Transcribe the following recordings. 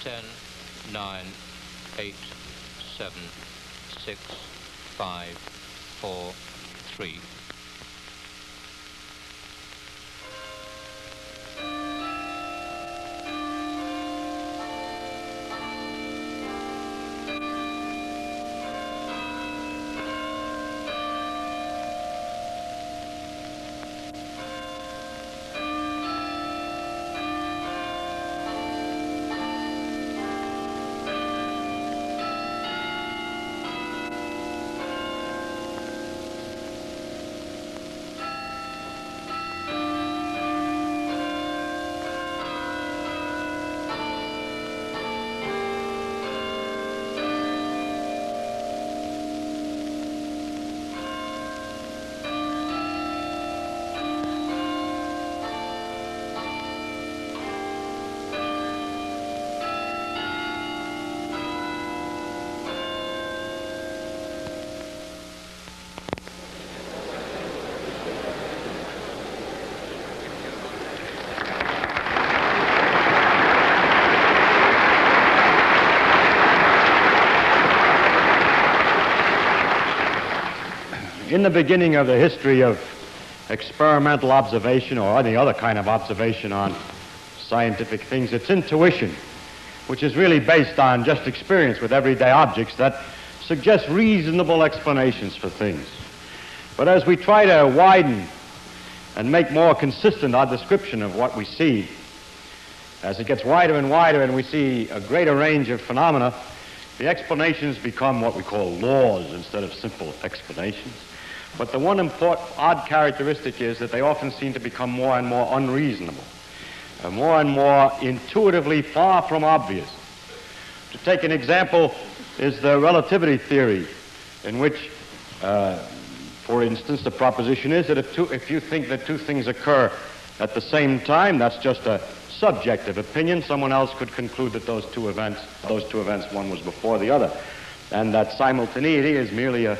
10, 9, 8, 7, 6, 5, 4, 3. In the beginning of the history of experimental observation or any other kind of observation on scientific things, it's intuition, which is really based on just experience with everyday objects, that suggests reasonable explanations for things. But as we try to widen and make more consistent our description of what we see, as it gets wider and wider and we see a greater range of phenomena, the explanations become what we call laws instead of simple explanations. But the one important odd characteristic is that they often seem to become more and more unreasonable, and more intuitively far from obvious. To take an example is the relativity theory, in which, for instance, the proposition is that if you think that two things occur at the same time, that's just a subjective opinion. Someone else could conclude that those two events, one was before the other, and that simultaneity is merely a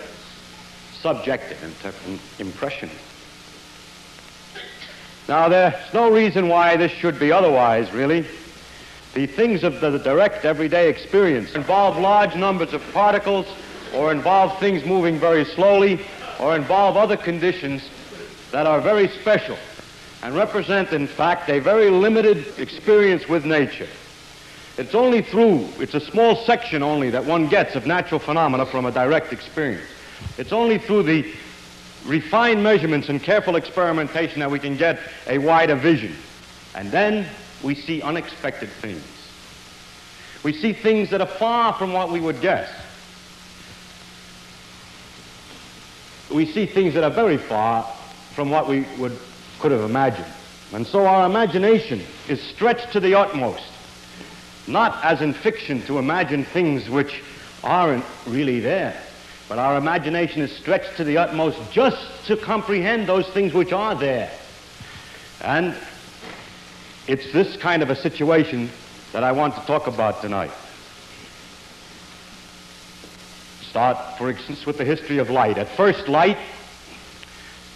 subjective impression. Now, there's no reason why this should be otherwise, really. The things of the direct everyday experience involve large numbers of particles, or involve things moving very slowly, or involve other conditions that are very special and represent, in fact, a very limited experience with nature. It's a small section only that one gets of natural phenomena from a direct experience. It's only through the refined measurements and careful experimentation that we can get a wider vision. And then we see unexpected things. We see things that are far from what we would guess. We see things that are very far from what we could have imagined. And so our imagination is stretched to the utmost, not as in fiction to imagine things which aren't really there, but our imagination is stretched to the utmost just to comprehend those things which are there. And it's this kind of a situation that I want to talk about tonight. Start, for instance, with the history of light. At first, light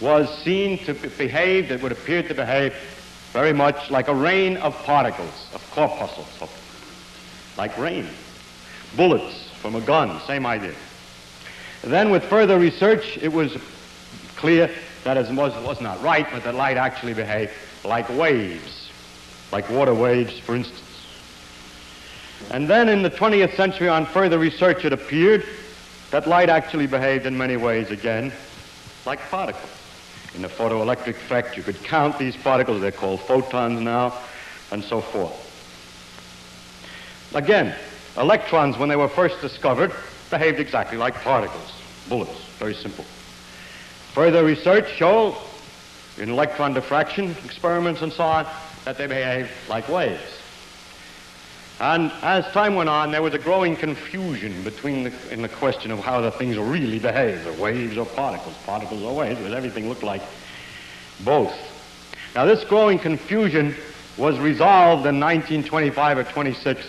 was seen to behave, it would appear to behave very much like a rain of particles, of corpuscles, like rain. Bullets from a gun, same idea. Then with further research, it was clear that it was not right, but that light actually behaved like waves, like water waves, for instance. And then in the 20th century, on further research, it appeared that light actually behaved in many ways, again, like particles. In the photoelectric effect, you could count these particles, they're called photons now, and so forth. Again, electrons, when they were first discovered, behaved exactly like particles, bullets, very simple. Further research showed, in electron diffraction experiments and so on, that they behave like waves. And as time went on, there was a growing confusion in the question of how the things really behave, the waves or particles or waves, because everything looked like both. Now this growing confusion was resolved in 1925 or 26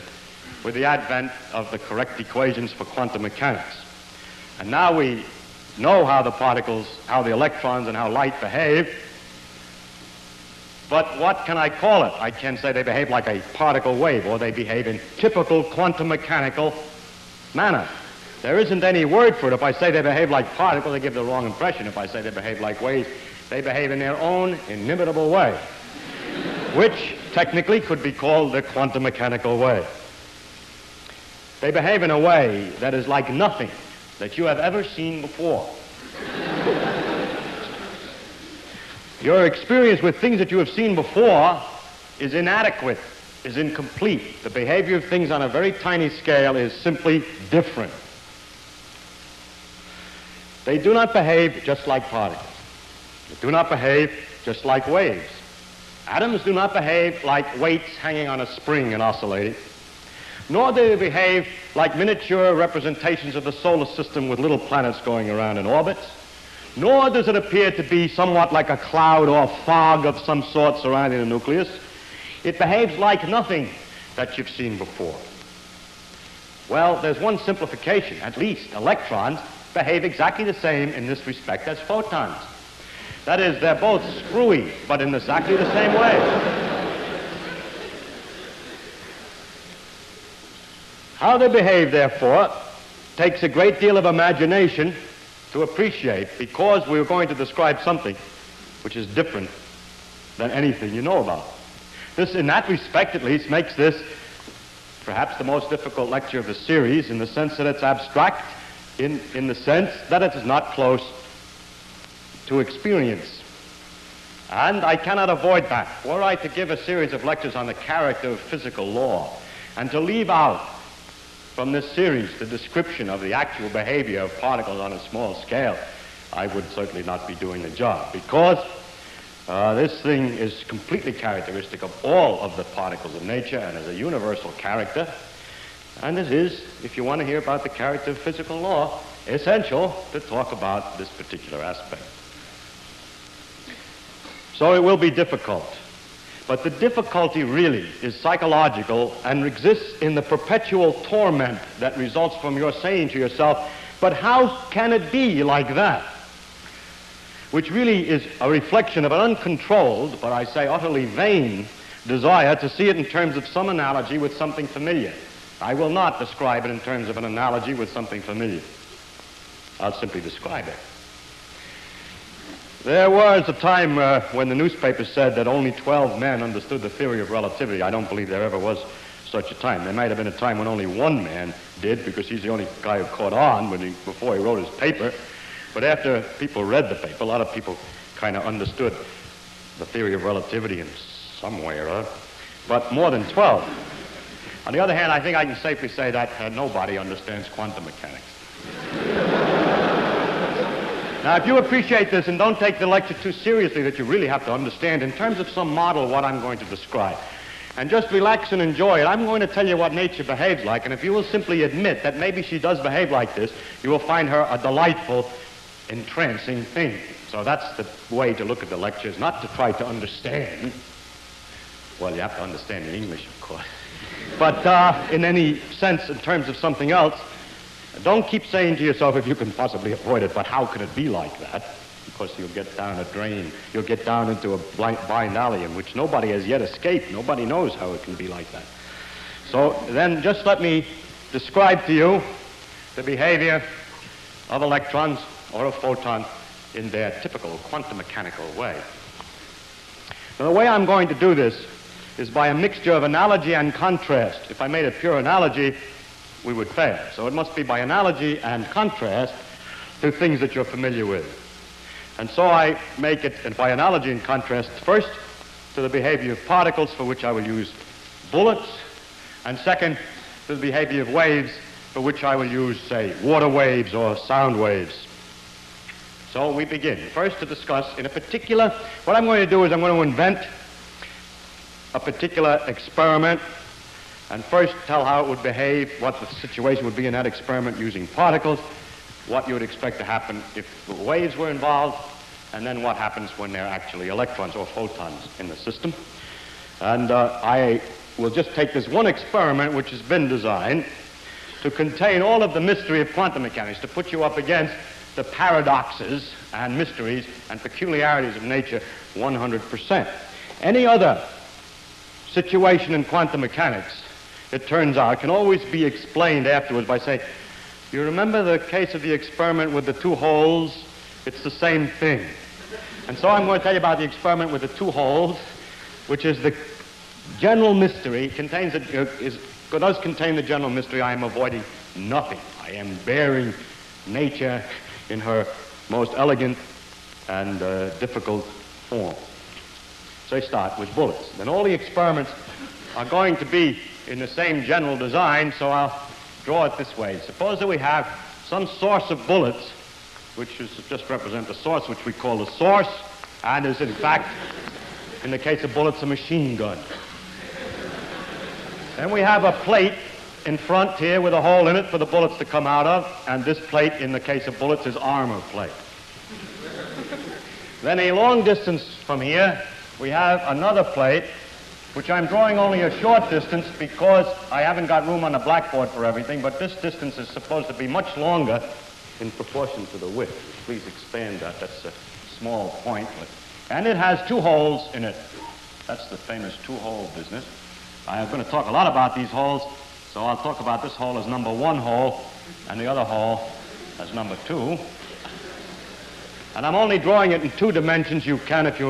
with the advent of the correct equations for quantum mechanics. And now we know how the particles, how the electrons and how light behave. But what can I call it? I can say they behave like a particle wave, or they behave in typical quantum mechanical manner. There isn't any word for it. If I say they behave like particles, they give the wrong impression. If I say they behave like waves, they behave in their own inimitable way, which technically could be called the quantum mechanical way. They behave in a way that is like nothing that you have ever seen before. Your experience with things that you have seen before is inadequate, is incomplete. The behavior of things on a very tiny scale is simply different. They do not behave just like particles. They do not behave just like waves. Atoms do not behave like weights hanging on a spring and oscillating, nor do they behave like miniature representations of the solar system with little planets going around in orbits, nor does it appear to be somewhat like a cloud or fog of some sort surrounding the nucleus. It behaves like nothing that you've seen before. Well, there's one simplification. At least electrons behave exactly the same in this respect as photons. That is, they're both screwy, but in exactly the same way. How they behave, therefore, takes a great deal of imagination to appreciate, because we're going to describe something which is different than anything you know about. This, in that respect at least, makes this perhaps the most difficult lecture of the series, in the sense that it's abstract, in the sense that it is not close to experience. And I cannot avoid that. Were I to give a series of lectures on the character of physical law, and to leave out from this series the description of the actual behavior of particles on a small scale, I would certainly not be doing the job, because this thing is completely characteristic of all of the particles of nature and is a universal character. And it is, if you want to hear about the character of physical law, essential to talk about this particular aspect. So it will be difficult. But the difficulty really is psychological and exists in the perpetual torment that results from your saying to yourself, but how can it be like that? Which really is a reflection of an uncontrolled, but I say utterly vain, desire to see it in terms of some analogy with something familiar. I will not describe it in terms of an analogy with something familiar. I'll simply describe it. There was a time when the newspaper said that only 12 men understood the theory of relativity. I don't believe there ever was such a time. There might have been a time when only one man did, because he's the only guy who caught on before he wrote his paper. But after people read the paper, a lot of people kind of understood the theory of relativity in some way or other, but more than 12. On the other hand, I think I can safely say that nobody understands quantum mechanics. Now, if you appreciate this and don't take the lecture too seriously, that you really have to understand in terms of some model what I'm going to describe, and just relax and enjoy it, I'm going to tell you what nature behaves like, and if you will simply admit that maybe she does behave like this, you will find her a delightful, entrancing thing. So that's the way to look at the lectures, not to try to understand. Well, you have to understand in English, of course. But in any sense, in terms of something else, don't keep saying to yourself, if you can possibly avoid it, but how can it be like that? Because you'll get down a drain. You'll get down into a blind alley in which nobody has yet escaped. Nobody knows how it can be like that. So then just let me describe to you the behavior of electrons or of photons in their typical quantum mechanical way. Now, the way I'm going to do this is by a mixture of analogy and contrast. If I made a pure analogy, we would fail. So it must be by analogy and contrast to things that you're familiar with. And so I make it, and by analogy and contrast, first to the behavior of particles, for which I will use bullets, and second to the behavior of waves, for which I will use, say, water waves or sound waves. So we begin. First to discuss in a particular, what I'm going to do is I'm going to invent a particular experiment, and first tell how it would behave, what the situation would be in that experiment using particles, what you would expect to happen if the waves were involved, and then what happens when there are actually electrons or photons in the system. And I will just take this one experiment which has been designed to contain all of the mystery of quantum mechanics, to put you up against the paradoxes and mysteries and peculiarities of nature 100%. Any other situation in quantum mechanics, it turns out, can always be explained afterwards by saying, you remember the case of the experiment with the two holes? It's the same thing. And so I'm going to tell you about the experiment with the two holes, which is the general mystery, does contain the general mystery. I am avoiding nothing. I am bearing nature in her most elegant and difficult form. So I start with bullets. Then all the experiments are going to be in the same general design, so I'll draw it this way. Suppose that we have some source of bullets, which is just represent the source, which we call the source, and is in fact, in the case of bullets, a machine gun. Then we have a plate in front here with a hole in it for the bullets to come out of, and this plate, in the case of bullets, is armor plate. Then a long distance from here, we have another plate, which I'm drawing only a short distance because I haven't got room on the blackboard for everything, but this distance is supposed to be much longer in proportion to the width. Please expand that. That's a small point. And it has two holes in it. That's the famous two-hole business. I'm going to talk a lot about these holes, so I'll talk about this hole as number one hole and the other hole as number two. And I'm only drawing it in two dimensions. You can, if you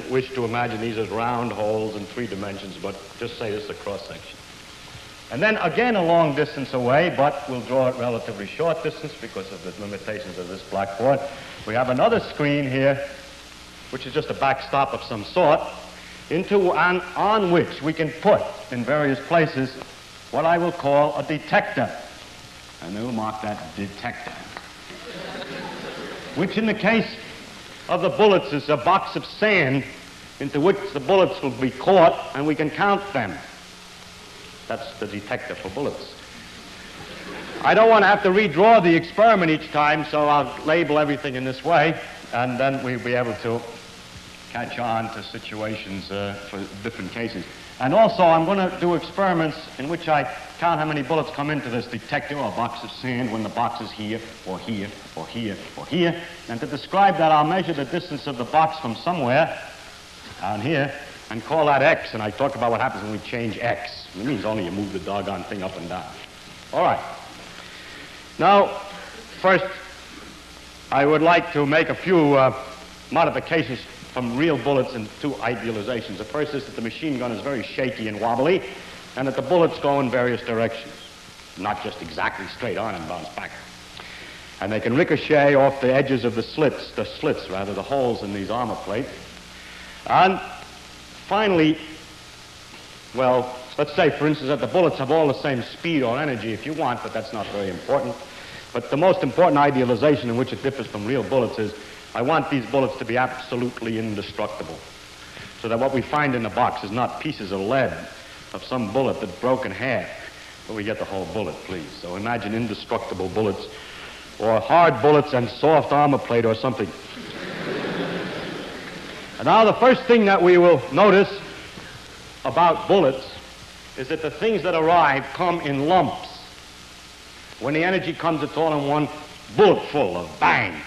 wish to imagine these as round holes in three dimensions, but just say this is a cross-section. And then again a long distance away, but we'll draw it relatively short distance because of the limitations of this blackboard. We have another screen here, which is just a backstop of some sort, on which we can put in various places what I will call a detector. And we'll mark that detector, which in the case of the bullets is a box of sand into which the bullets will be caught, and we can count them. That's the detector for bullets. I don't want to have to redraw the experiment each time, so I'll label everything in this way, and then we'll be able to catch on to situations for different cases. And also, I'm going to do experiments in which I count how many bullets come into this detector or box of sand when the box is here, or here, or here, or here. And to describe that, I'll measure the distance of the box from somewhere down here and call that X. And I talk about what happens when we change X. It means only you move the doggone thing up and down. All right. Now, first, I would like to make a few modifications from real bullets into idealizations. The first is that the machine gun is very shaky and wobbly, and that the bullets go in various directions, not just exactly straight on and bounce back. And they can ricochet off the edges of the holes in these armor plates. And finally, well, let's say, for instance, that the bullets have all the same speed or energy if you want, but that's not very important. But the most important idealization in which it differs from real bullets is I want these bullets to be absolutely indestructible, so that what we find in the box is not pieces of lead of some bullet that broke in half, but we get the whole bullet, please. So imagine indestructible bullets, or hard bullets and soft armor plate or something. And now the first thing that we will notice about bullets is that the things that arrive come in lumps. When the energy comes, it's all in one bullet full of bang.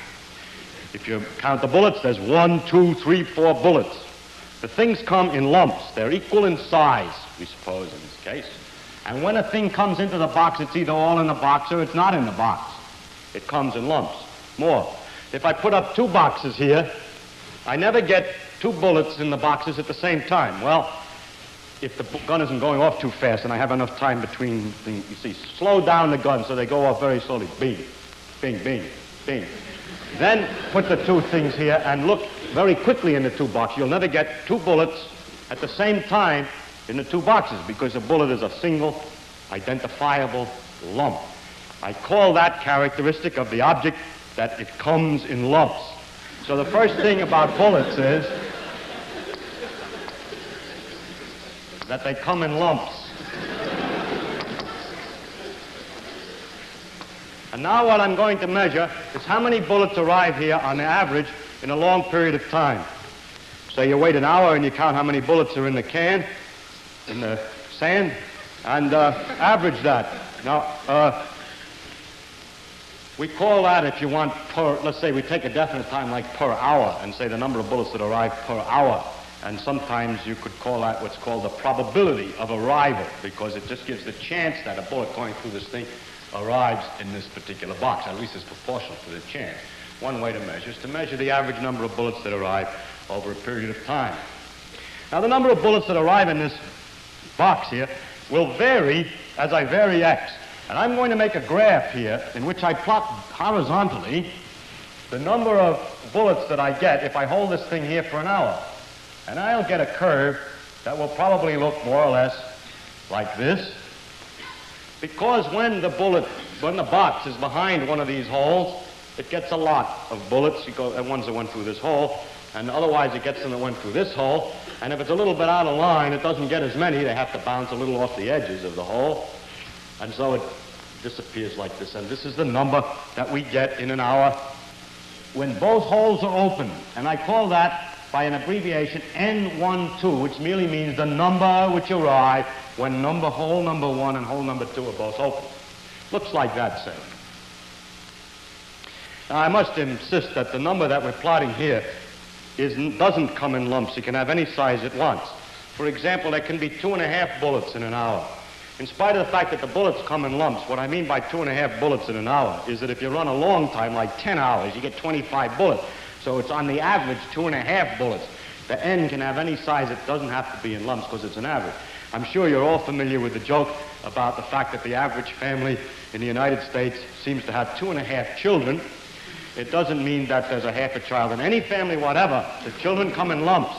If you count the bullets, there's 1, 2, 3, 4 bullets. The things come in lumps. They're equal in size, we suppose, in this case. And when a thing comes into the box, it's either all in the box or it's not in the box. It comes in lumps. More. If I put up two boxes here, I never get two bullets in the boxes at the same time. Well, if the gun isn't going off too fast and I have enough time between things, you see, slow down the gun so they go off very slowly. Bing, bing, bing, bing. Then put the two things here and look very quickly in the two boxes. You'll never get two bullets at the same time in the two boxes because a bullet is a single, identifiable lump. I call that characteristic of the object that it comes in lumps. So the first thing about bullets is that they come in lumps. And now what I'm going to measure is how many bullets arrive here on average in a long period of time. So you wait an hour and you count how many bullets are in the can, in the sand, and average that. Now, we call that, if you want, per, let's say we take a definite time like per hour and say the number of bullets that arrive per hour. And sometimes you could call that what's called the probability of arrival, because it just gives the chance that a bullet going through this thing arrives in this particular box. At least it's proportional to the chance. One way to measure is to measure the average number of bullets that arrive over a period of time. Now, the number of bullets that arrive in this box here will vary as I vary x. And I'm going to make a graph here in which I plot horizontally the number of bullets that I get if I hold this thing here for an hour. And I'll get a curve that will probably look more or less like this. Because when the box is behind one of these holes, it gets a lot of bullets. You go, ones that went through this hole, and otherwise it gets them that went through this hole. And if it's a little bit out of line, it doesn't get as many. They have to bounce a little off the edges of the hole. And so it disappears like this. And this is the number that we get in an hour when both holes are open. And I call that, by an abbreviation, N12, which merely means the number which arrive when hole number 1 and hole number 2 are both open. Looks like that, say. Now, I must insist that the number that we're plotting here doesn't come in lumps. It can have any size it wants. For example, there can be 2.5 bullets in an hour. In spite of the fact that the bullets come in lumps, what I mean by 2.5 bullets in an hour is that if you run a long time, like 10 hours, you get 25 bullets. So it's on the average 2.5 bullets. The N can have any size. It doesn't have to be in lumps because it's an average. I'm sure you're all familiar with the joke about the fact that the average family in the United States seems to have 2.5 children. It doesn't mean that there's a half a child in any family whatever. The children come in lumps.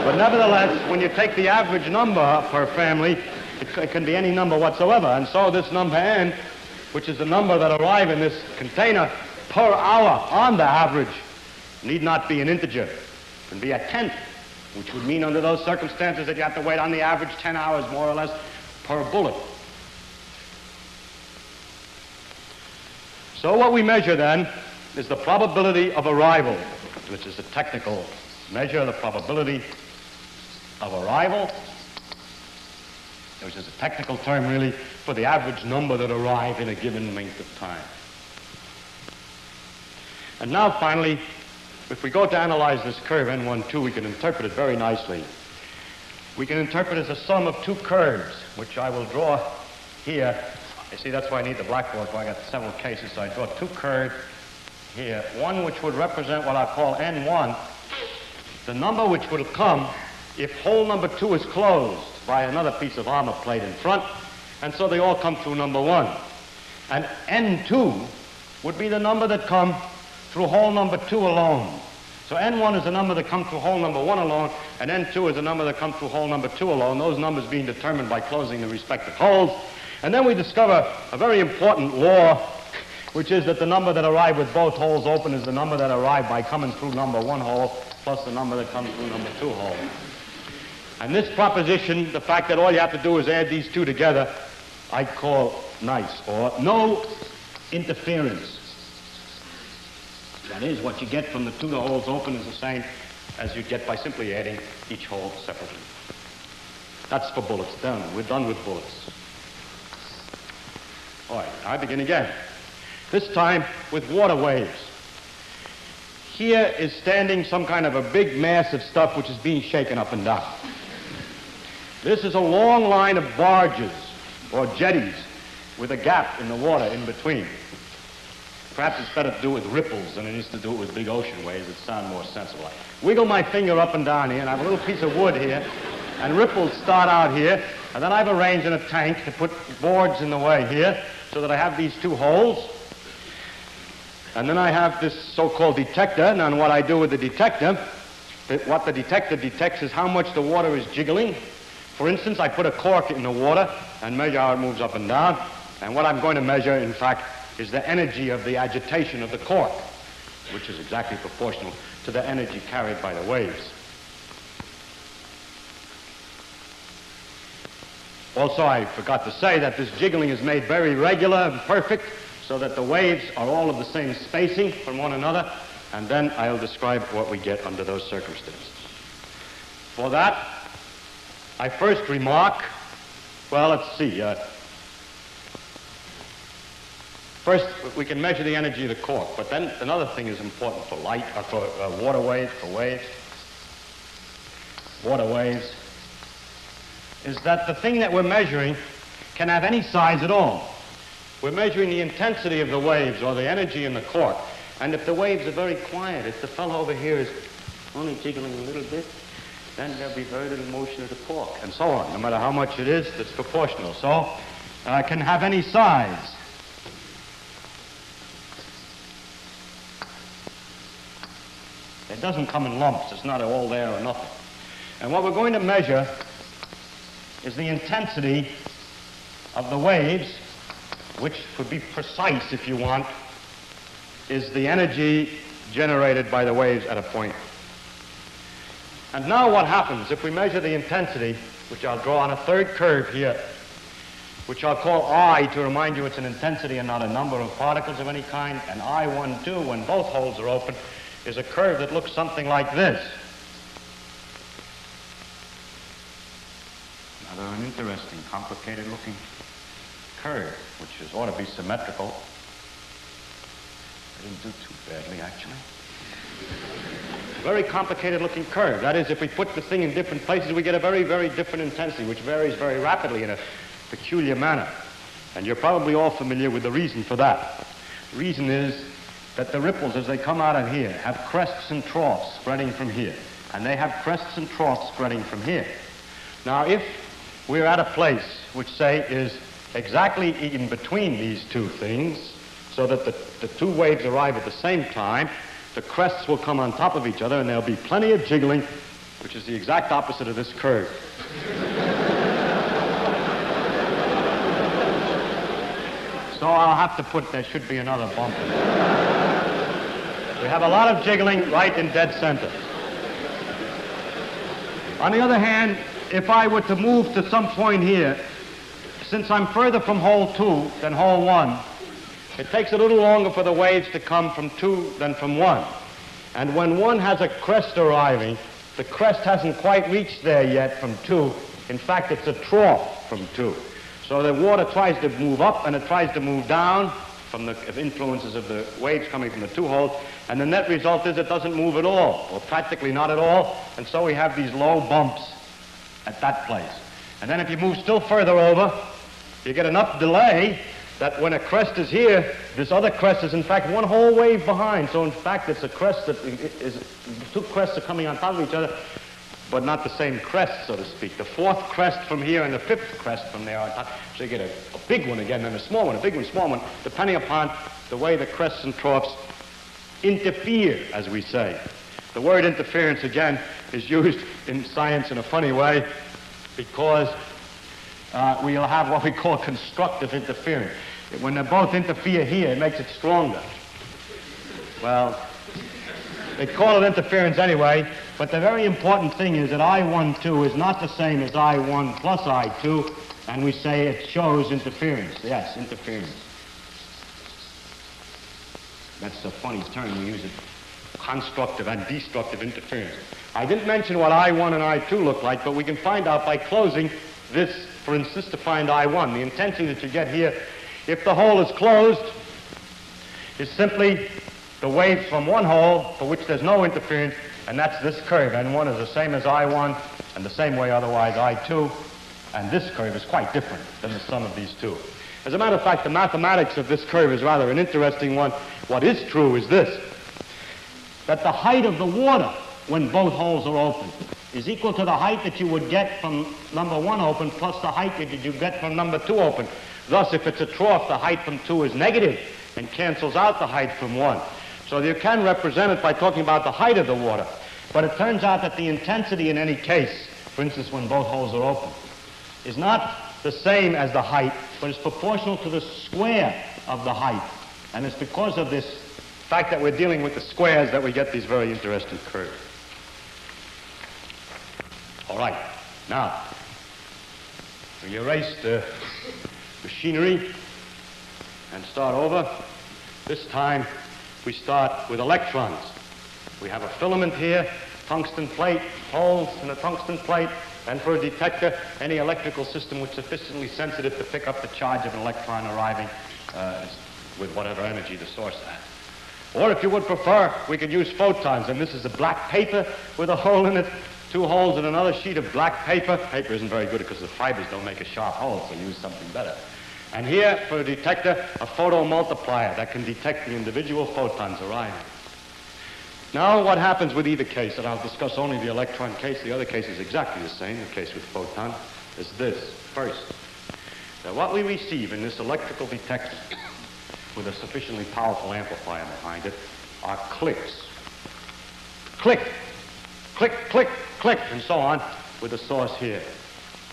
But nevertheless, when you take the average number per family, it can be any number whatsoever. And so this number N, which is the number that arrive in this container per hour on the average, need not be an integer. It can be a tenth, which would mean under those circumstances that you have to wait on the average 10 hours more or less per bullet. So what we measure then is the probability of arrival, which is a technical measure, the probability of arrival, which is a technical term really for the average number that arrive in a given length of time. And now finally, if we go to analyze this curve N12, we can interpret it very nicely. We can interpret it as a sum of two curves, which I will draw here. You see, that's why I need the blackboard, for I got several cases, so I draw two curves here. One which would represent what I call N1, the number which will come if hole number 2 is closed by another piece of armor plate in front, and so they all come through number 1. And N2 would be the number that come through hole number 2 alone. So N1 is the number that comes through hole number 1 alone, and N2 is the number that comes through hole number 2 alone, those numbers being determined by closing the respective holes. And then we discover a very important law, which is that the number that arrive with both holes open is the number that arrive by coming through number 1 hole plus the number that comes through number 2 hole. And this proposition, the fact that all you have to do is add these two together, I call nice, or no interference. That is, what you get from the two holes open is the same as you get by simply adding each hole separately. That's for bullets. Done. We're done with bullets. All right, I begin again. This time with water waves. Here is standing some kind of a big mass of stuff which is being shaken up and down. This is a long line of barges or jetties with a gap in the water in between. Perhaps it's better to do it with ripples than it is to do it with big ocean waves that sound more sensible. I wiggle my finger up and down here, and I have a little piece of wood here, and ripples start out here, and then I've arranged in a tank to put boards in the way here so that I have these two holes. And then I have this so-called detector, and what I do with the detector, what the detector detects is how much the water is jiggling. For instance, I put a cork in the water and measure how it moves up and down, and what I'm going to measure, in fact, is the energy of the agitation of the cork, which is exactly proportional to the energy carried by the waves. Also, I forgot to say that this jiggling is made very regular and perfect so that the waves are all of the same spacing from one another, and then I'll describe what we get under those circumstances. For that, I first remark, well, let's see, First, we can measure the energy of the cork, but then another thing is important for light, for water waves, water waves, is that the thing that we're measuring can have any size at all. We're measuring the intensity of the waves or the energy in the cork, and if the waves are very quiet, if the fellow over here is only jiggling a little bit, then there'll be very little motion of the cork, and so on. No matter how much it is, it's proportional. So it can have any size. It doesn't come in lumps. It's not all there or nothing. And what we're going to measure is the intensity of the waves, which, to be precise if you want, is the energy generated by the waves at a point. And now what happens if we measure the intensity, which I'll draw on a third curve here, which I'll call I to remind you it's an intensity and not a number of particles of any kind, and I12, when both holes are open, is a curve that looks something like this. Another interesting, complicated-looking curve, which ought to be symmetrical. I didn't do too badly, actually. Very complicated-looking curve. That is, if we put the thing in different places, we get a very, very different intensity, which varies very rapidly in a peculiar manner. And you're probably all familiar with the reason for that. The reason is that the ripples, as they come out of here, have crests and troughs spreading from here. And they have crests and troughs spreading from here. Now, if we're at a place which, say, is exactly in between these two things, so that the two waves arrive at the same time, the crests will come on top of each other, and there'll be plenty of jiggling, which is the exact opposite of this curve. So I'll have to put, there should be another bump. We have a lot of jiggling right in dead center. On the other hand, if I were to move to some point here, since I'm further from hole 2 than hole 1, it takes a little longer for the waves to come from 2 than from 1. And when 1 has a crest arriving, the crest hasn't quite reached there yet from 2. In fact, it's a trough from 2. So the water tries to move up and it tries to move down from the influences of the waves coming from the two holes, and the net result is it doesn't move at all, or practically not at all, and so we have these low bumps at that place. And then if you move still further over, you get enough delay that when a crest is here, this other crest is in fact one whole wave behind. So in fact it's a crest that is, two crests are coming on top of each other, but not the same crest, so to speak. The fourth crest from here and the fifth crest from there on top. So you get a big one again, then a small one, a big one, small one, depending upon the way the crests and troughs interfere, as we say. The word interference, again, is used in science in a funny way because we'll have what we call constructive interference. When they both interfere here, it makes it stronger. Well, they call it interference anyway, but the very important thing is that I12 is not the same as I1 plus I2, and we say it shows interference. Yes, interference. That's a funny term. We use it. Constructive and destructive interference. I didn't mention what I1 and I2 look like, but we can find out by closing this, for instance, to find I1. The intensity that you get here, if the hole is closed, is simply the waves from one hole for which there's no interference, and that's this curve. N1 is the same as I1, and the same way otherwise I2, and this curve is quite different than the sum of these two. As a matter of fact, the mathematics of this curve is rather an interesting one. What is true is this, that the height of the water when both holes are open is equal to the height that you would get from number 1 open plus the height that you get from number 2 open. Thus, if it's a trough, the height from 2 is negative and cancels out the height from 1. So you can represent it by talking about the height of the water. But it turns out that the intensity in any case, for instance, when both holes are open, is not the same as the height, but is proportional to the square of the height. And it's because of this fact that we're dealing with the squares that we get these very interesting curves. All right, now, we erase the machinery and start over. This time, we start with electrons. We have a filament here, tungsten plate, holes in the tungsten plate, and for a detector, any electrical system which is sufficiently sensitive to pick up the charge of an electron arriving with whatever energy the source has. Or if you would prefer, we could use photons, and this is a black paper with a hole in it, 2 holes in another sheet of black paper. Paper isn't very good because the fibers don't make a sharp hole, so use something better. And here, for a detector, a photomultiplier that can detect the individual photons arriving. Now, what happens with either case, and I'll discuss only the electron case, the other case is exactly the same, the case with photon, is this. First, that what we receive in this electrical detector with a sufficiently powerful amplifier behind it are clicks. Click, click, click, click, and so on with the source here.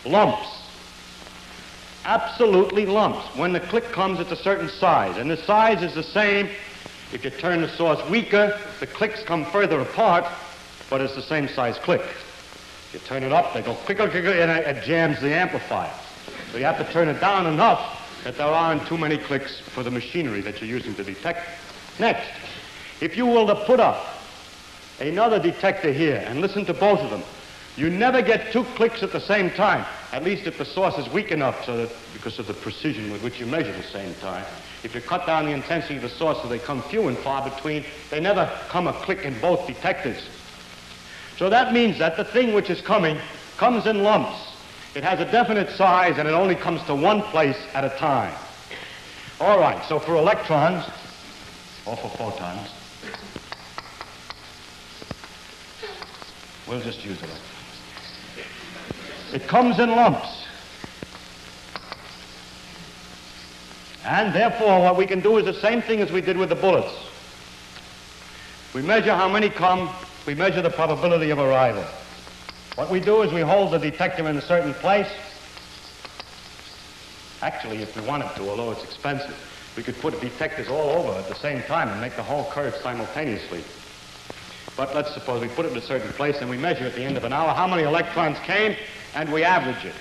Lumps. Absolutely lumps. When the click comes, it's a certain size, and the size is the same. If you turn the source weaker, the clicks come further apart, but it's the same size click. If you turn it up, they go quicker, quicker, and it jams the amplifier. So you have to turn it down enough that there aren't too many clicks for the machinery that you're using to detect. Next, if you will to put up another detector here and listen to both of them, you never get 2 clicks at the same time, at least if the source is weak enough so that, because of the precision with which you measure the same time. If you cut down the intensity of the source so they come few and far between, they never come a click in both detectors. So that means that the thing which is coming comes in lumps. It has a definite size, and it only comes to one place at a time. All right, so for electrons, or for photons, we'll just use electrons. It comes in lumps. And therefore, what we can do is the same thing as we did with the bullets. We measure how many come, we measure the probability of arrival. What we do is we hold the detector in a certain place. Actually, if we wanted to, although it's expensive, we could put detectors all over at the same time and make the whole curve simultaneously. But let's suppose we put it in a certain place and we measure at the end of an hour how many electrons came, and we average it.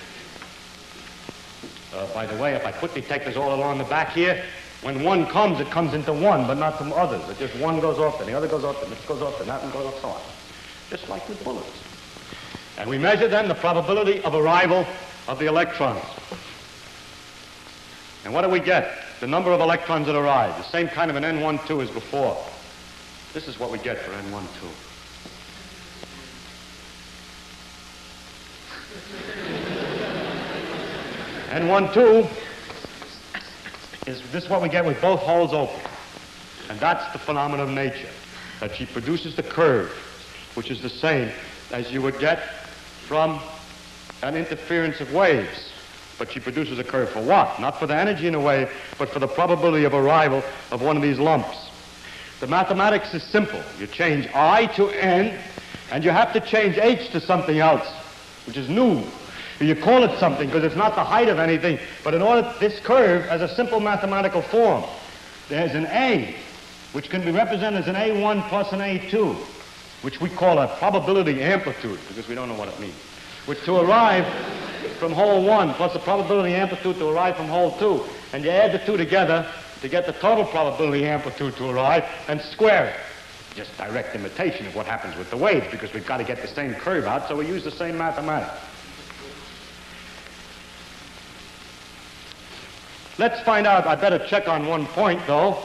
By the way, if I put detectors all along the back here, when one comes, it comes into one, but not from others. It just one goes off, then the other goes off, then this goes off, then that one goes off, so on. Just like with bullets. And we measure then the probability of arrival of the electrons. And what do we get? The number of electrons that arrive. The same kind of an N12 as before. This is what we get for N12. N12 is this is what we get with both holes open. And that's the phenomenon of nature, that she produces the curve, which is the same as you would get from an interference of waves. But she produces a curve for what? Not for the energy in a wave, but for the probability of arrival of one of these lumps. The mathematics is simple. You change I to N, and you have to change H to something else, which is new. You call it something because it's not the height of anything, but in order, this curve has a simple mathematical form. There's an A, which can be represented as an A1 plus an A2, which we call a probability amplitude, because we don't know what it means, which to arrive from hole 1 plus the probability amplitude to arrive from hole 2, and you add the two together to get the total probability amplitude to arrive and square it. Just direct imitation of what happens with the waves, because we've got to get the same curve out, so we use the same mathematics. Let's find out, I better check on one point, though,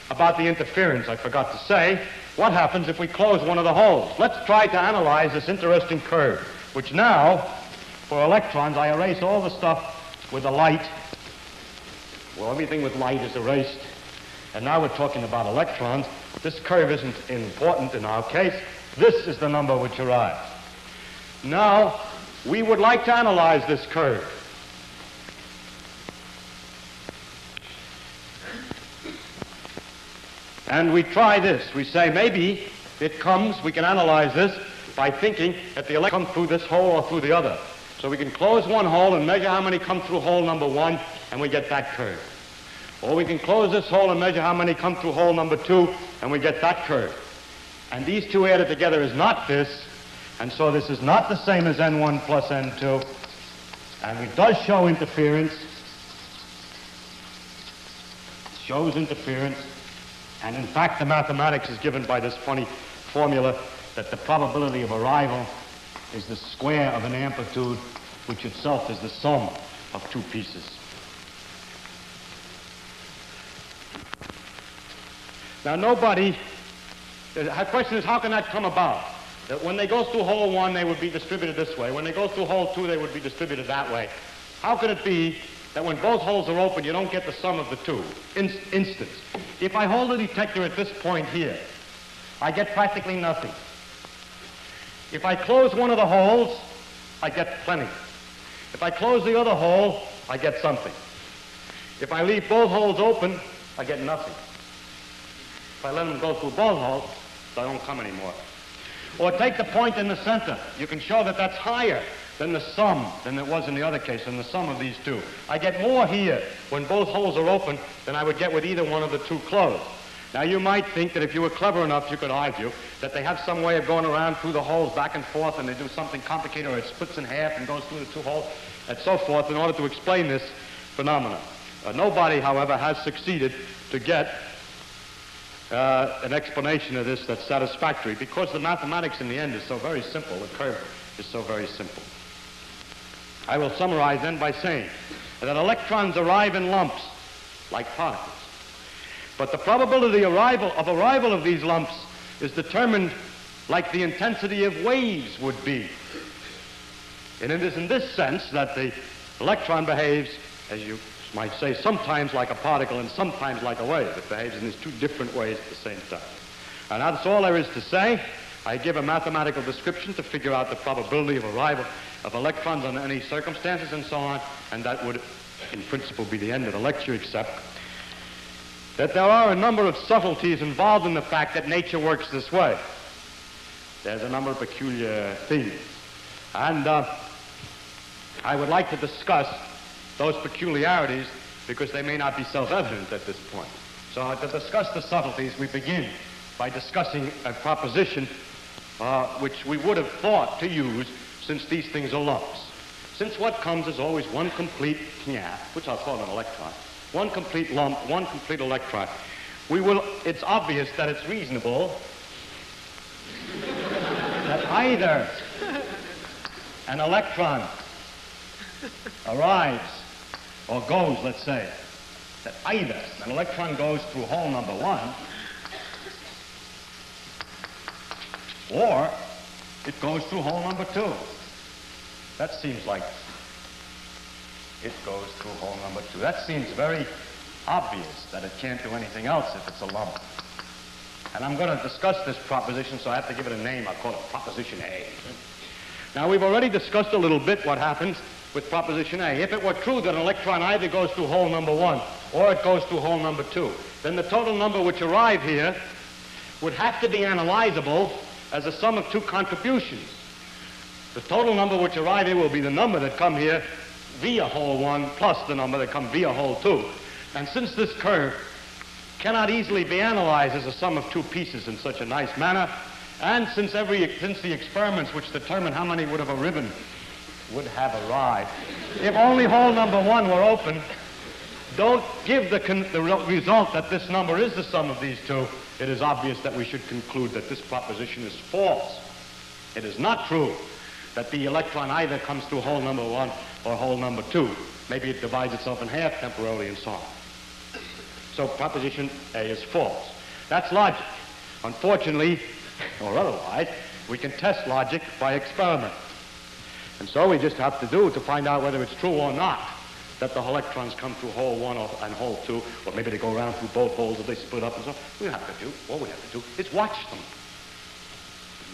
about the interference. I forgot to say. What happens if we close one of the holes? Let's try to analyze this interesting curve, which now, for electrons, I erase all the stuff with the light. Well, everything with light is erased. And now we're talking about electrons. This curve isn't important in our case. This is the number which arrives. Now, we would like to analyze this curve. And we try this. We say maybe it comes, we can analyze this by thinking that the electrons come through this hole or through the other. So we can close one hole and measure how many come through hole number 1, and we get that curve. Or we can close this hole and measure how many come through hole number 2, and we get that curve. And these two added together is not this, and so this is not the same as N1 plus N2, and it does show interference. It shows interference. And in fact, the mathematics is given by this funny formula that the probability of arrival is the square of an amplitude, which itself is the sum of two pieces. Now, the question is, how can that come about? That when they go through hole 1, they would be distributed this way. When they go through hole 2, they would be distributed that way. How could it be that when both holes are open, you don't get the sum of the two? Instance. If I hold the detector at this point here, I get practically nothing. If I close one of the holes, I get plenty. If I close the other hole, I get something. If I leave both holes open, I get nothing. If I let them go through both holes, they don't come anymore. Or take the point in the center. You can show that that's higher than the sum than it was in the other case, than the sum of these two. I get more here when both holes are open than I would get with either one of the two closed. Now, you might think that if you were clever enough, you could argue that they have some way of going around through the holes back and forth, and they do something complicated, or it splits in half and goes through the two holes, and so forth, in order to explain this phenomenon. Nobody, however, has succeeded to get an explanation of this that's satisfactory, because the mathematics in the end is so very simple. The curve is so very simple. I will summarize then by saying that electrons arrive in lumps like particles. But the probability of arrival of these lumps is determined like the intensity of waves would be. And it is in this sense that the electron behaves, as you might say, sometimes like a particle and sometimes like a wave. It behaves in these two different ways at the same time. And that's all there is to say. I give a mathematical description to figure out the probability of arrival of electrons under any circumstances and so on, and that would, in principle, be the end of the lecture, except that there are a number of subtleties involved in the fact that nature works this way. There's a number of peculiar things. And I would like to discuss those peculiarities because they may not be self-evident at this point. So to discuss the subtleties, we begin by discussing a proposition which we would have thought to use since these things are lumps. Since what comes is always one complete which I'll call an electron, one complete lump, one complete electron. It's obvious that it's reasonable that either an electron arrives or goes, let's say, that either an electron goes through hole number 1 or it goes through hole number 2. That seems like it goes through hole number 2. That seems very obvious that it can't do anything else if it's a lump. And I'm going to discuss this proposition, so I have to give it a name. I'll call it Proposition A. Now, we've already discussed a little bit what happens with Proposition A. If it were true that an electron either goes through hole number 1 or it goes through hole number 2, then the total number which arrive here would have to be analyzable as a sum of two contributions. The total number which arrive here will be the number that come here via hole 1 plus the number that come via hole 2. And since this curve cannot easily be analyzed as a sum of two pieces in such a nice manner, and since the experiments which determine how many would have arrived would have arrived, if only hole number 1 were open, don't give the result that this number is the sum of these two, it is obvious that we should conclude that this proposition is false. It is not true that the electron either comes through hole number 1 or hole number 2. Maybe it divides itself in half temporarily and so on. So Proposition A is false. That's logic. Unfortunately, or otherwise, we can test logic by experiment. And so we just have to do to find out whether it's true or not that the electrons come through hole 1 and hole 2, or maybe they go around through both holes if they split up and so on. All we have to do is watch them.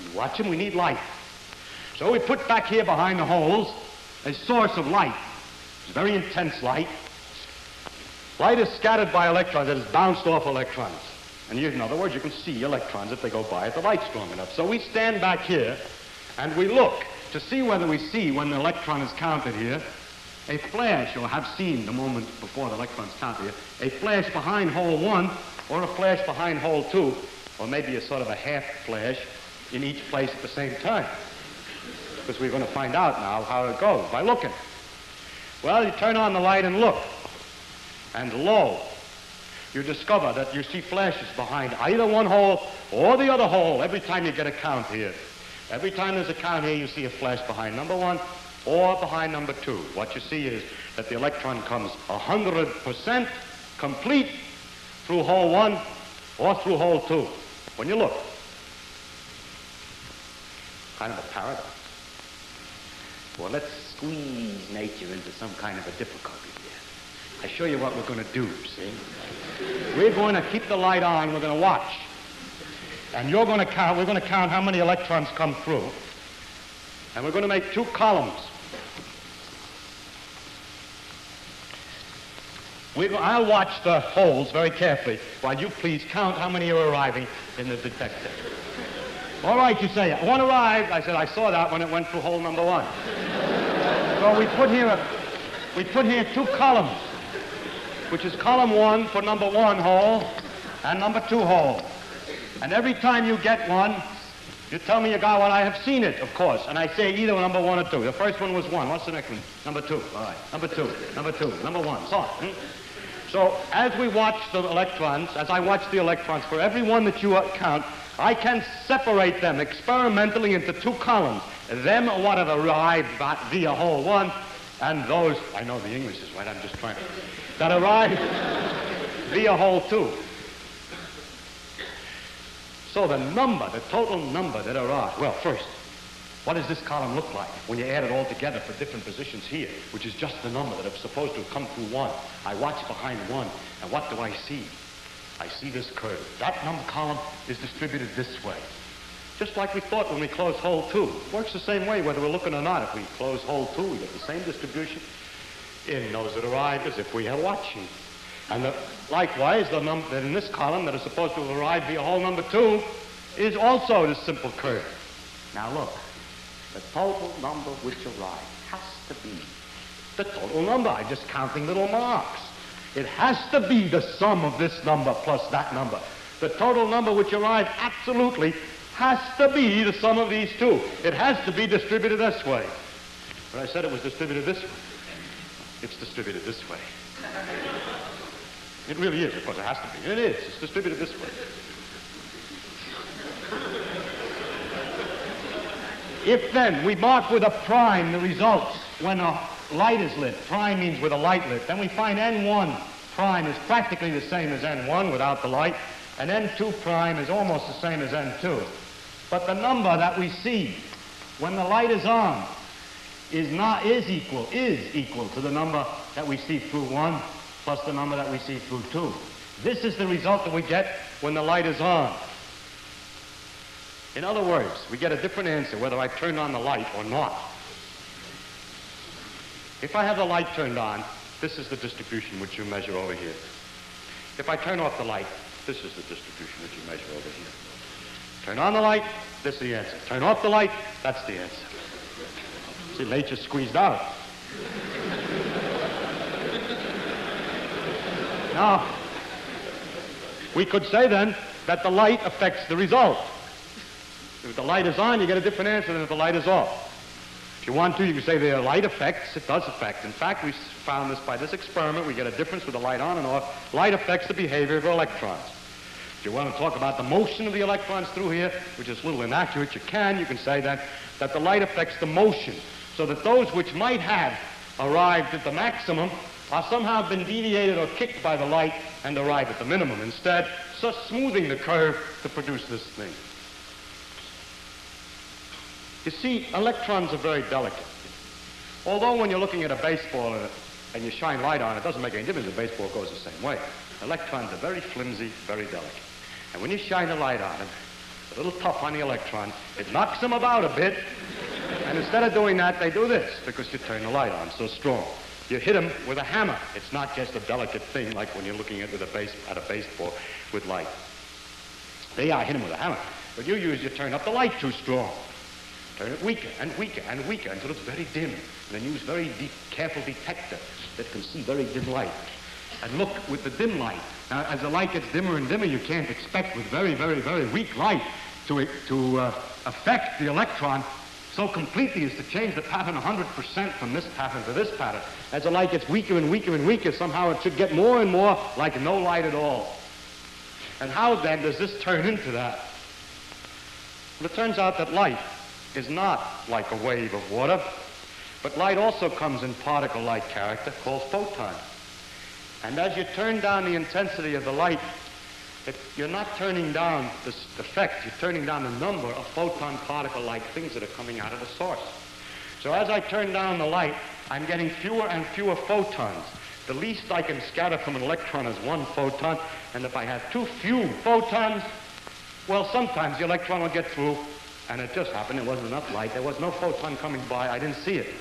We watch them, we need light. So we put back here behind the holes a source of light. It's very intense light. Light is scattered by electrons, that is bounced off electrons. And in other words, you can see electrons if they go by if the light's strong enough. So we stand back here and we look to see whether we see, when the electron is counted here, a flash, or have seen the moment before the electron's counted here, a flash behind hole 1 or a flash behind hole 2, or maybe a sort of a half flash in each place at the same time. Because we're going to find out now how it goes by looking. Well, you turn on the light and look, and lo, you discover that you see flashes behind either one hole or the other hole every time you get a count here. Every time there's a count here, you see a flash behind number 1 or behind number 2. What you see is that the electron comes 100% complete through hole 1 or through hole 2. When you look, kind of a paradox. Well, let's squeeze nature into some kind of a difficulty here. I show you what we're going to do, see? We're going to keep the light on, we're going to watch. And we're going to count how many electrons come through. And we're going to make 2 columns. I'll watch the holes very carefully while you please count how many are arriving in the detector. All right, you say, one arrived. I said, I saw that when it went through hole number 1. So we put here 2 columns, which is column 1 for number 1 hole and number 2 hole. And every time you get one, you tell me you got one. I have seen it, of course. And I say either number 1 or 2. The first one was 1. What's the next one? Number 2. All right. Number 2. Number 2. Number 1. So on. So as we watch the electrons, as I watch the electrons, for every one that you count, I can separate them experimentally into 2 columns. Them are what have arrived via hole 1, and those, I know the English is right, I'm just trying to, that arrived via hole 2. So the total number that arrived, well, first, what does this column look like when you add it all together for different positions here, which is just the number that is supposed to have come through 1. I watch behind 1, and what do I see? I see this curve. That number column is distributed this way. Just like we thought when we closed hole 2. It works the same way whether we're looking or not. If we close hole 2, we get the same distribution in those that arrive as if we are watching. And likewise, the number that in this column that is supposed to have arrived via hole number 2 is also this simple curve. Now look, the total number which arrived has to be the total number. I'm just counting little marks. It has to be the sum of this number plus that number. The total number which arrived absolutely has to be the sum of these 2. It has to be distributed this way. But I said it was distributed this way. It's distributed this way. It really is, of course, it has to be. It is. It's distributed this way. If then we mark with a prime the results when a light is lit, prime means with a light lit, then we find N1 prime is practically the same as N1 without the light, and N2 prime is almost the same as N2. But the number that we see when the light is on is equal to the number that we see through 1 plus the number that we see through 2. This is the result that we get when the light is on. In other words, we get a different answer whether I turn on the light or not. If I have the light turned on, this is the distribution which you measure over here. If I turn off the light, this is the distribution which you measure over here. Turn on the light, this is the answer. Turn off the light, that's the answer. See, nature squeezed out. Now, we could say then that the light affects the result. If the light is on, you get a different answer than if the light is off. If you want to, you can say the light affects, it does affect. In fact, we found this by this experiment. We get a difference with the light on and off. Light affects the behavior of electrons. If you want to talk about the motion of the electrons through here, which is a little inaccurate, you can say that the light affects the motion, so that those which might have arrived at the maximum are somehow been deviated or kicked by the light and arrive at the minimum instead, so smoothing the curve to produce this thing. You see, electrons are very delicate. Although when you're looking at a baseball and you shine light on it, it doesn't make any difference. The baseball goes the same way. Electrons are very flimsy, very delicate. And when you shine a light on them, it's a little tough on the electron. It knocks them about a bit. And instead of doing that, they do this, because you turn the light on so strong. You hit them with a hammer. It's not just a delicate thing like when you're looking at a baseball with light. They are hit them with a hammer. But you turn up the light too strong. Turn it weaker and weaker and weaker until it's very dim. And then use very careful detector that can see very dim light. And look with the dim light. Now, as the light gets dimmer and dimmer, you can't expect with very, very, very weak light to affect the electron so completely as to change the pattern 100% from this pattern to this pattern. As the light gets weaker and weaker and weaker, somehow it should get more and more like no light at all. And how then does this turn into that? Well, it turns out that light is not like a wave of water, but light also comes in particle-like character called photons. And as you turn down the intensity of the light, you're not turning down this effect, you're turning down the number of photon particle-like things that are coming out of the source. So as I turn down the light, I'm getting fewer and fewer photons. The least I can scatter from an electron is 1 photon, and if I have too few photons, well, sometimes the electron will get through, and it just happened, there wasn't enough light, there was no photon coming by, I didn't see it.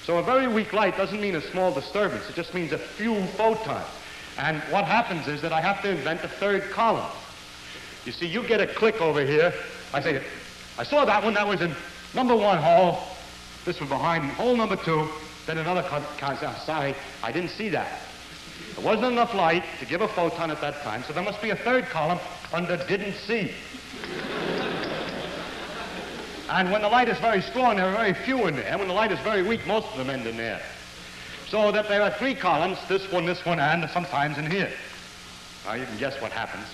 So a very weak light doesn't mean a small disturbance, it just means a few photons. And what happens is that I have to invent a third column. You see, you get a click over here, I say, I saw that one, that was in number 1 hole, this was behind hole number 2, then another sorry, I didn't see that. There wasn't enough light to give a photon at that time, so there must be a third column under didn't see. And when the light is very strong, there are very few in there. And when the light is very weak, most of them end in there. So that there are 3 columns, this one, and sometimes in here. Now you can guess what happens.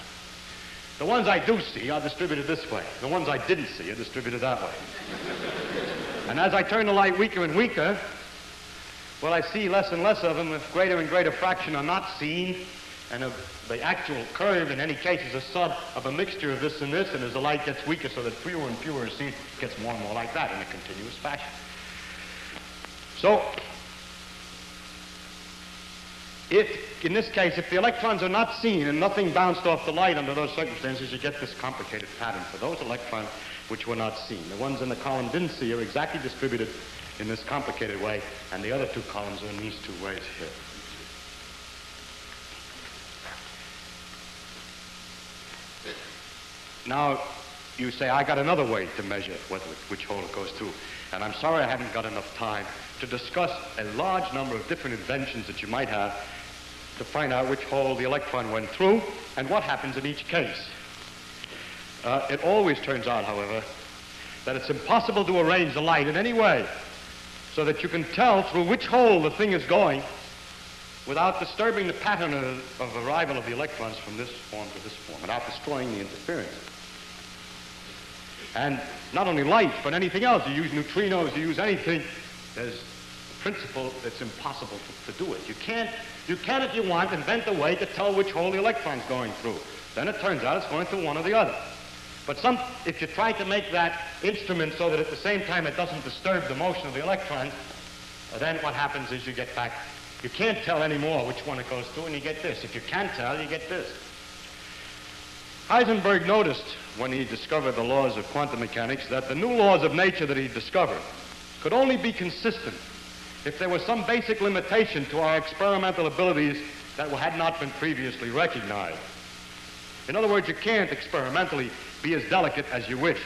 The ones I do see are distributed this way. The ones I didn't see are distributed that way. And as I turn the light weaker and weaker, well, I see less and less of them, with greater and greater fraction are not seen, and the actual curve in any case is a sub of a mixture of this and this, and as the light gets weaker so that fewer and fewer are seen, it gets more and more like that in a continuous fashion. So, in this case, if the electrons are not seen and nothing bounced off the light under those circumstances, you get this complicated pattern for those electrons which were not seen. The ones in the column didn't see are exactly distributed in this complicated way, and the other 2 columns are in these 2 ways here. Now, you say, I got another way to measure which hole it goes through. And I'm sorry I haven't got enough time to discuss a large number of different inventions that you might have to find out which hole the electron went through and what happens in each case. It always turns out, however, that it's impossible to arrange the light in any way so that you can tell through which hole the thing is going without disturbing the pattern of arrival of the electrons from this form to this form, without destroying the interference. And not only light, but anything else. You use neutrinos, you use anything. There's a principle that's impossible to do it. You can, if you want, invent a way to tell which hole the electron's going through. Then it turns out it's going through one or the other. But if you try to make that instrument so that at the same time it doesn't disturb the motion of the electrons, then what happens is you get back, you can't tell anymore which one it goes through, and you get this. If you can tell, you get this. Heisenberg noticed when he discovered the laws of quantum mechanics that the new laws of nature that he discovered could only be consistent if there was some basic limitation to our experimental abilities that had not been previously recognized. In other words, you can't experimentally be as delicate as you wish.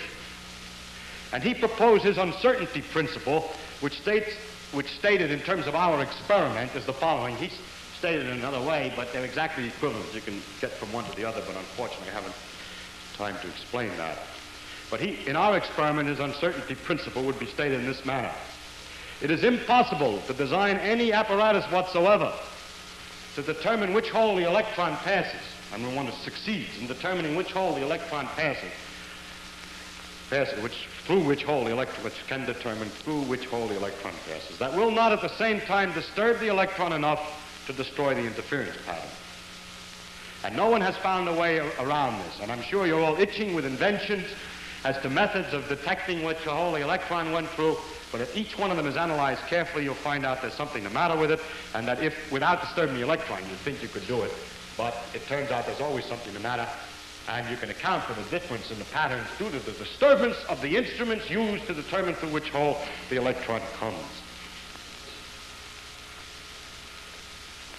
And he proposed his uncertainty principle, which stated in terms of our experiment is the following. He stated it another way, but they're exactly equivalent. You can get from one to the other, but unfortunately I haven't time to explain that. But in our experiment, his uncertainty principle would be stated in this manner. It is impossible to design any apparatus whatsoever to determine which hole the electron passes, and when one succeeds in determining which hole the electron passes, which can determine through which hole the electron passes, that will not at the same time disturb the electron enough to destroy the interference pattern. And no one has found a way around this, and I'm sure you're all itching with inventions as to methods of detecting which hole the electron went through, but if each one of them is analyzed carefully, you'll find out there's something the matter with it, and that if, without disturbing the electron, you'd think you could do it, but it turns out there's always something the matter, and you can account for the difference in the patterns due to the disturbance of the instruments used to determine through which hole the electron comes.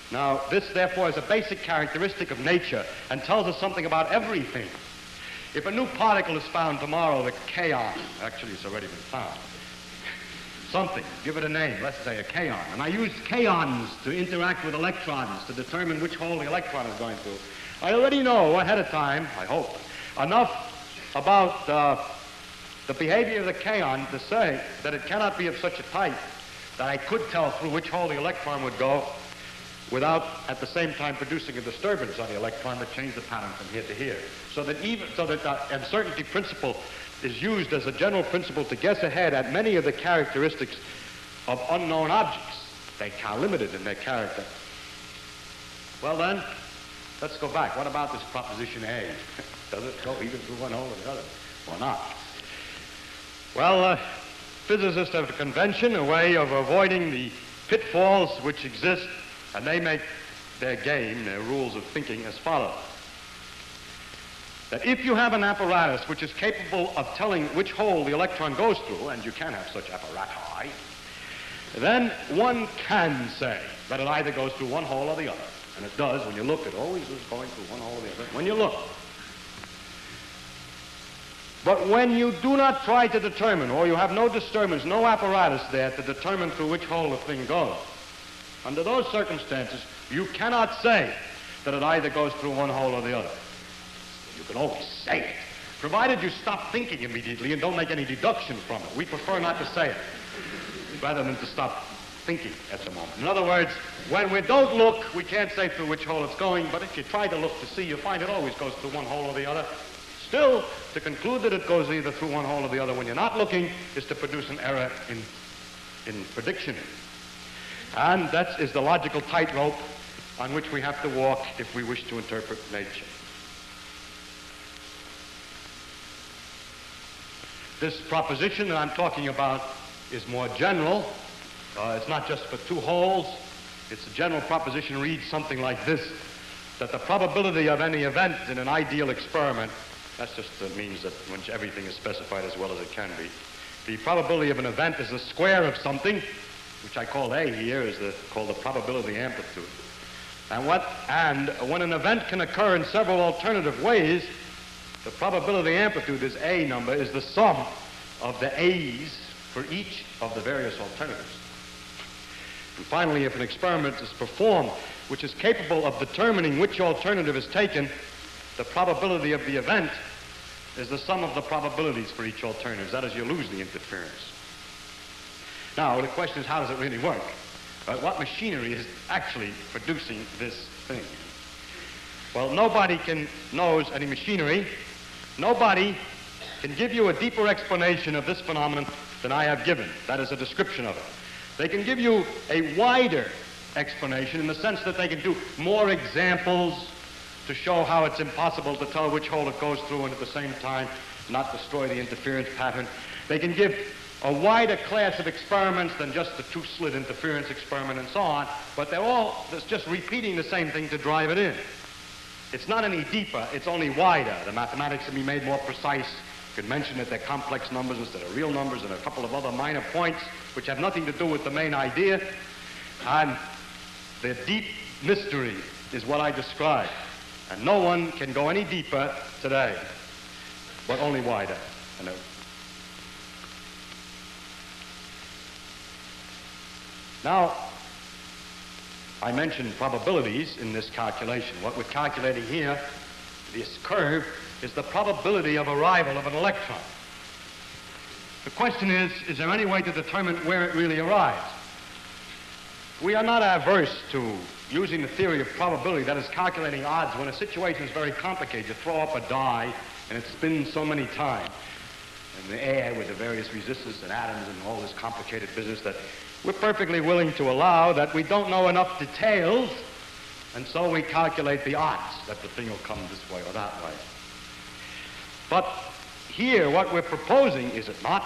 Now, this, therefore, is a basic characteristic of nature and tells us something about everything. If a new particle is found tomorrow, the kaon, actually it's already been found, something, give it a name, let's say a kaon, and I use kaons to interact with electrons to determine which hole the electron is going through, I already know ahead of time, I hope, enough about the behavior of the kaon to say that it cannot be of such a type that I could tell through which hole the electron would go without at the same time producing a disturbance on the electron that changed the pattern from here to here. So that the uncertainty principle is used as a general principle to guess ahead at many of the characteristics of unknown objects. They are limited in their character. Well then, let's go back. What about this proposition A? Does it go either through one hole or the other, or not? Well, physicists have a convention, a way of avoiding the pitfalls which exist, and they make their game, their rules of thinking as follows. That if you have an apparatus which is capable of telling which hole the electron goes through, and you can have such apparati, then one can say that it either goes through one hole or the other. And it does. When you look, it always is going through one hole or the other. When you look. But when you do not try to determine, or you have no disturbance, no apparatus there to determine through which hole the thing goes, under those circumstances, you cannot say that it either goes through one hole or the other. You can always say it, provided you stop thinking immediately and don't make any deduction from it. We prefer not to say it, rather than to stop thinking at the moment. In other words, when we don't look, we can't say through which hole it's going, but if you try to look to see, you find it always goes through one hole or the other. Still, to conclude that it goes either through one hole or the other when you're not looking is to produce an error in prediction. And that is the logical tightrope on which we have to walk if we wish to interpret nature. This proposition that I'm talking about is more general. It's not just for two holes. It's a general proposition reads something like this, that the probability of any event in an ideal experiment, that just means that when everything is specified as well as it can be, the probability of an event is the square of something, which I call A here, is called the probability amplitude. And when an event can occur in several alternative ways, the probability amplitude, this A number, is the sum of the A's for each of the various alternatives. And finally, if an experiment is performed which is capable of determining which alternative is taken, the probability of the event is the sum of the probabilities for each alternative. That is, you lose the interference. Now, the question is, how does it really work? What machinery is actually producing this thing? Well, nobody knows any machinery. Nobody can give you a deeper explanation of this phenomenon than I have given. That is a description of it. They can give you a wider explanation in the sense that they can do more examples to show how it's impossible to tell which hole it goes through and at the same time not destroy the interference pattern. They can give a wider class of experiments than just the two-slit interference experiment and so on, but they're just repeating the same thing to drive it in. It's not any deeper, it's only wider. The mathematics can be made more precise. You can mention that they're complex numbers instead of real numbers and a couple of other minor points which have nothing to do with the main idea. And the deep mystery is what I described. And no one can go any deeper today, but only wider. Now, I mentioned probabilities in this calculation. What we're calculating here, this curve, is the probability of arrival of an electron. The question is there any way to determine where it really arrives? We are not averse to using the theory of probability, that is calculating odds, when a situation is very complicated. You throw up a die and it spins so many times in the air with the various resistors and atoms and all this complicated business that we're perfectly willing to allow that we don't know enough details, and so we calculate the odds that the thing will come this way or that way. But here what we're proposing, is it not,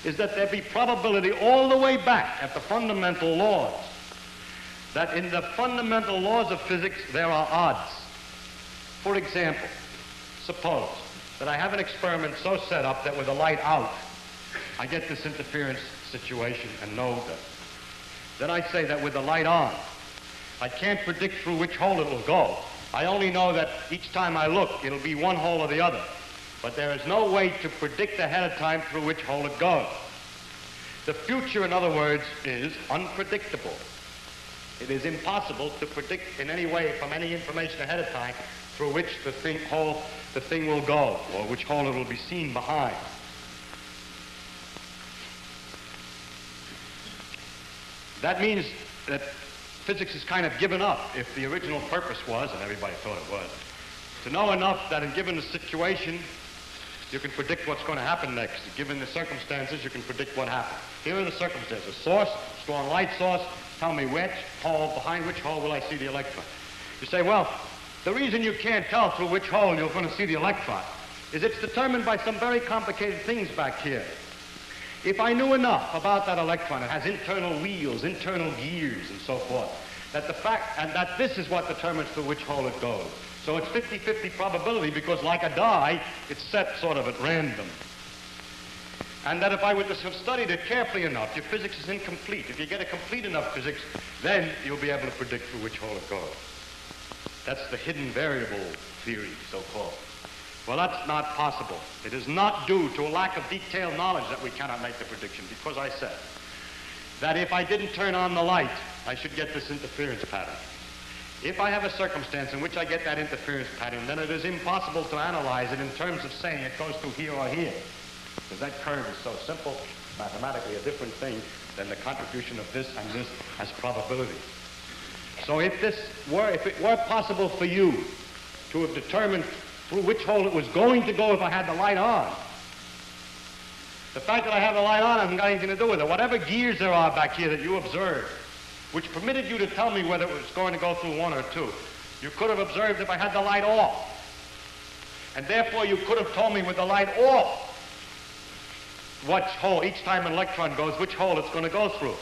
is that there be probability all the way back at the fundamental laws. That in the fundamental laws of physics there are odds. For example, suppose that I have an experiment so set up that with the light out, I get this interference situation and know that. Then I say that with the light on, I can't predict through which hole it will go. I only know that each time I look, it'll be one hole or the other. But there is no way to predict ahead of time through which hole it goes. The future, in other words, is unpredictable. It is impossible to predict in any way from any information ahead of time through which the thing will go, or which hole it will be seen behind. That means that physics is kind of given up if the original purpose was, and everybody thought it was, to know enough that in given the situation, you can predict what's going to happen next. Given the circumstances, you can predict what happened. Here are the circumstances. Source, strong light source, tell me which hole, behind which hole will I see the electron. You say, well, The reason you can't tell through which hole you're going to see the electron is it's determined by some very complicated things back here. If I knew enough about that electron, it has internal wheels, internal gears, and so forth, that this is what determines through which hole it goes. So it's 50-50 probability because, like a die, it's set sort of at random. And that if I would just have studied it carefully enough, your physics is incomplete. If you get a complete enough physics, then you'll be able to predict through which hole it goes. That's the hidden variable theory, so-called. Well, that's not possible. It is not due to a lack of detailed knowledge that we cannot make the prediction, because I said that if I didn't turn on the light, I should get this interference pattern. If I have a circumstance in which I get that interference pattern, then it is impossible to analyze it in terms of saying it goes through here or here, because that curve is so simple, mathematically a different thing than the contribution of this and this as probability. So if it were possible for you to have determined through which hole it was going to go if I had the light on, the fact that I have the light on hasn't got anything to do with it. Whatever gears there are back here that you observed, which permitted you to tell me whether it was going to go through one or two, you could have observed if I had the light off. And therefore you could have told me with the light off which hole, each time an electron goes, which hole it's going to go through.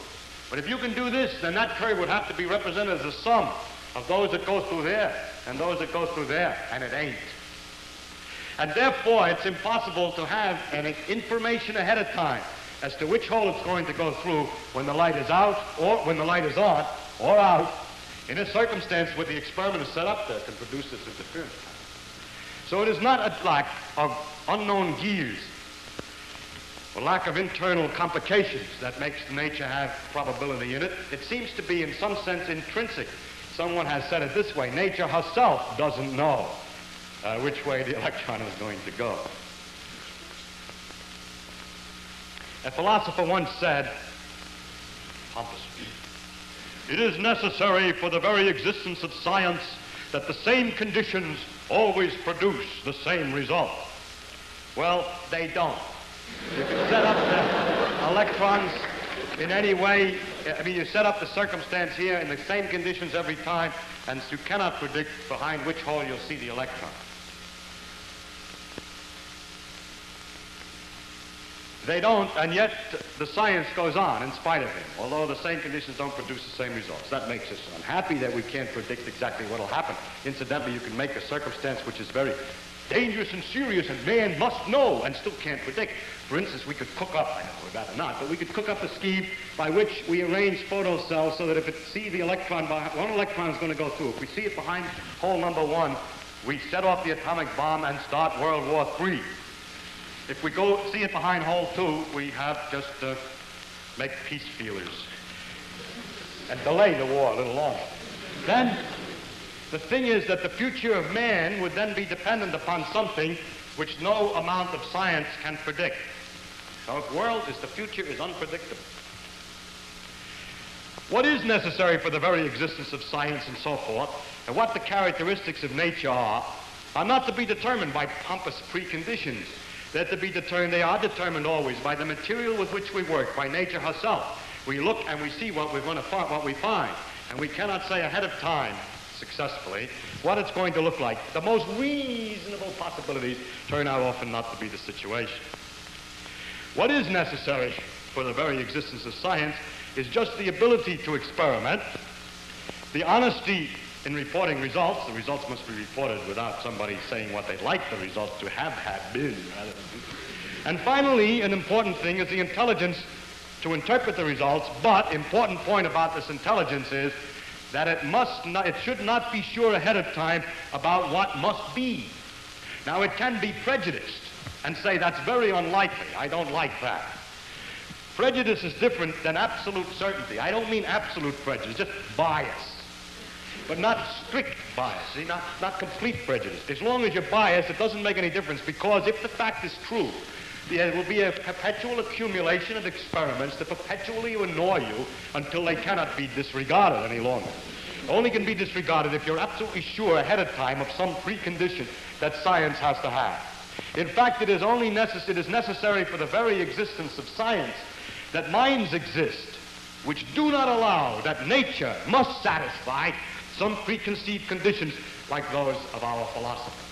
But if you can do this, then that curve would have to be represented as a sum of those that go through there and those that go through there, and it ain't. And therefore, it's impossible to have any information ahead of time as to which hole it's going to go through when the light is out, or when the light is on, or out, in a circumstance where the experiment is set up there can produce this interference. So it is not a lack of unknown gears, a lack of internal complications that makes nature have probability in it. It seems to be, in some sense, intrinsic. Someone has said it this way: nature herself doesn't know which way the electron is going to go. A philosopher once said, pompously, "It is necessary for the very existence of science that the same conditions always produce the same result." Well, they don't. You can set up the electrons in any way. I mean, you set up the circumstance here in the same conditions every time, and you cannot predict behind which hole you'll see the electron. They don't, and yet the science goes on in spite of him, although the same conditions don't produce the same results. That makes us unhappy that we can't predict exactly what will happen. Incidentally, you can make a circumstance which is very dangerous and serious, and man must know, and still can't predict. For instance, we could cook up, I know we'd rather not, but we could cook up a scheme by which we arrange photocells so that if it sees the electron, one electron is going to go through. If we see it behind hole number 1, we set off the atomic bomb and start World War III. If we go see it behind hole 2, we have just to make peace feelers and delay the war a little longer. Then the thing is that the future of man would then be dependent upon something which no amount of science can predict. So the future is unpredictable. What is necessary for the very existence of science and so forth, and what the characteristics of nature are not to be determined by pompous preconditions. They're to be determined, they are determined always by the material with which we work, by nature herself. We look and we see what we're going to find, what we find, and we cannot say ahead of time successfully what it's going to look like. The most reasonable possibilities turn out often not to be the situation. What is necessary for the very existence of science is just the ability to experiment, the honesty in reporting results. The results must be reported without somebody saying what they'd like the results to have had been. And finally, an important thing is the intelligence to interpret the results, but important point about this intelligence is that it should not be sure ahead of time about what must be. Now, it can be prejudiced and say that's very unlikely. I don't like that. Prejudice is different than absolute certainty. I don't mean absolute prejudice, just bias. But not strict bias, see, not complete prejudice. As long as you're biased, it doesn't make any difference, because if the fact is true, there will be a perpetual accumulation of experiments that perpetually annoy you until they cannot be disregarded any longer. Only can be disregarded if you're absolutely sure ahead of time of some precondition that science has to have. In fact, it is necessary for the very existence of science that minds exist which do not allow that nature must satisfy some preconceived conditions like those of our philosophers.